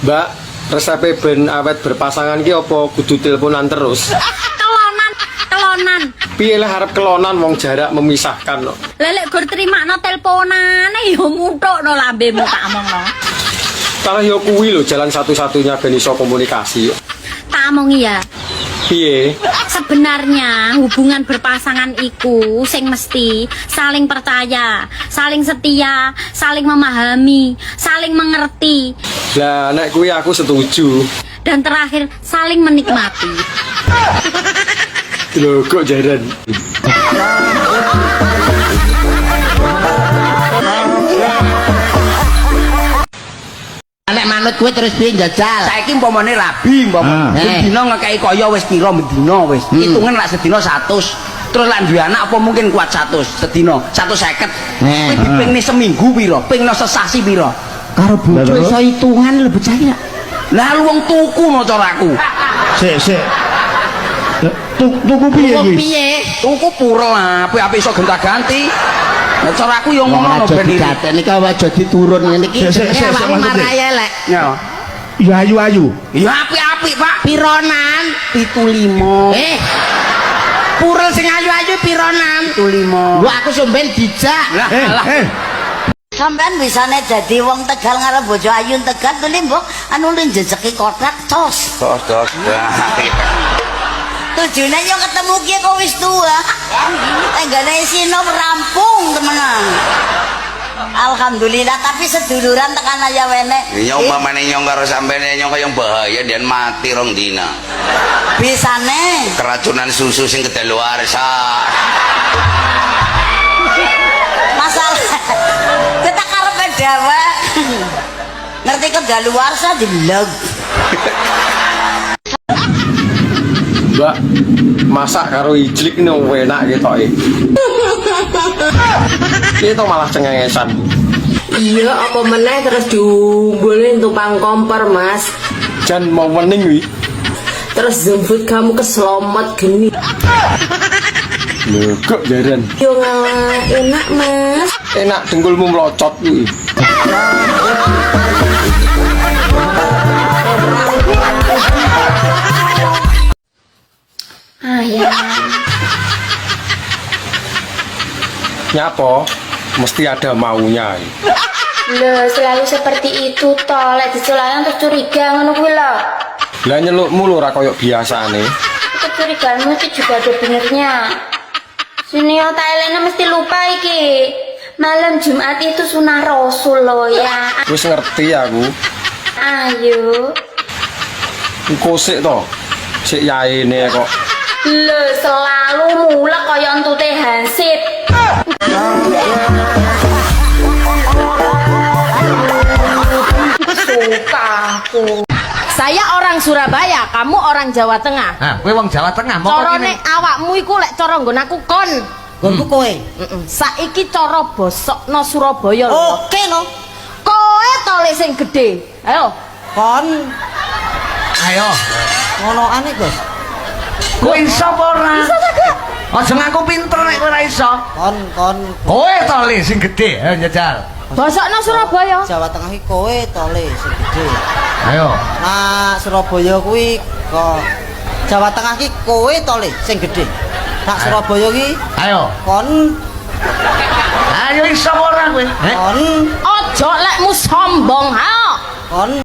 Mbak, resepe ben awet berpasangan ki apa kudu teleponan terus? Kelonan. Piye lah arep kelonan wong jarak memisahkan no. Lelek gur trimakno teleponane yo muthukno lambemu tak omongno. Kalau yo kuwi lho jalan satu-satunya ben iso komunikasi. Tak omongi ya. Piye? Sebenarnya hubungan berpasangan iku sing mesti saling percaya, saling setia, saling memahami, saling mengerti, Lah nek kuwi aku setuju. dan terakhir saling menikmati. Lho kok jaran. Nek manut kowe terus piye njajal? Saiki umpamane rabi umpamane dina ngekeki kaya wis pira mendina wis. Hitungan lak sedina 100. Terus lak duwe anak apa mungkin kuat 100 sedina? 150. Kowe dipingne seminggu pira? Pingno sesasi pira? Karo bojo iso hitungan lho bocah iki. Lah lu wong tuku no caraku. Sik. Tuku piye iki? Piye? Tuku pura lah, ape iso gonta-ganti. Lah caraku yo ngono ben iki. Digateni kok aja diturun ngene iki. Awakmu maraya lek. Ya. Ya ayu. Ya apik-apik, Pak. Pironan? 75. Purel sing ayu-ayu pironan? 75. Lho aku somben dijak. Lah, Sampean bisane dadi wong Tegal ngarep bojo ayu Tegal tuh mbok anu njejeki kotak tos. Tos. Tujune yo ketemu ki kok wis tua. Tenggane sino rampung temenan. Alhamdulillah tapi seduluran tekan aya wenek. Nyong umpamane nyong karo sampeyan nyong kaya bahaya dan mati rong dina. Bisane Keracunan susu sing kedaluarsa. masalah kita karepe dewek. Ngerti kedaluarsa dileg. Mbak, masak karo ijlik ini enak gitu Itu malah cengengesan. Iya, apa meneh terus diumbulin tukang kompor, Mas. Jan mau wening wi. Terus jemput kamu ke Slomet gini. Lho kok jaran. Yo ngalah, enak, Mas. Enak dengkulmu melocot wi. Ya. Nyapa? Mesti ada maunya. Loh, selalu seperti itu toh. Lek dicelayan terus curiga ngono kuwi lho. Lah nyelukmu lho ora koyo biasane. Kecurigaanmu itu juga ada benernya. Sini yo tak elene mesti lupa iki. Malam Jumat itu sunah Rasul loh ya. Wis ngerti aku. Ayo. Engko sik to. Sik yaene kok. Loh, selalu mulak kaya entute hansip. Suka aku. Saya orang Surabaya, kamu orang Jawa Tengah. Nah, kowe wong Jawa Tengah, Carane awakmu iku lek cara nggon aku kon. Nggonku kowe. Saiki cara bosokno Surabaya lho. Oke no. Kowe to lek sing gedhe. Ayo. Kon. Ayo. Ngonoane, Gus. Kowe iso apa ora? Iso ta, Kak? Aja ngaku pinter nek kowe ora iso. Kon. Kowe to le sing gedhe, ayo njajal. Bosokno Surabaya. Jawa Tengah iki kowe to le sing gedhe. Ayo. Nah, Surabaya kuwi kok Jawa Tengah ki kowe to le sing gedhe. Nak Surabaya ki Ayo. kon. Ayo iso apa ora kowe? Kon. Ojo lekmu sombong, ha. Kon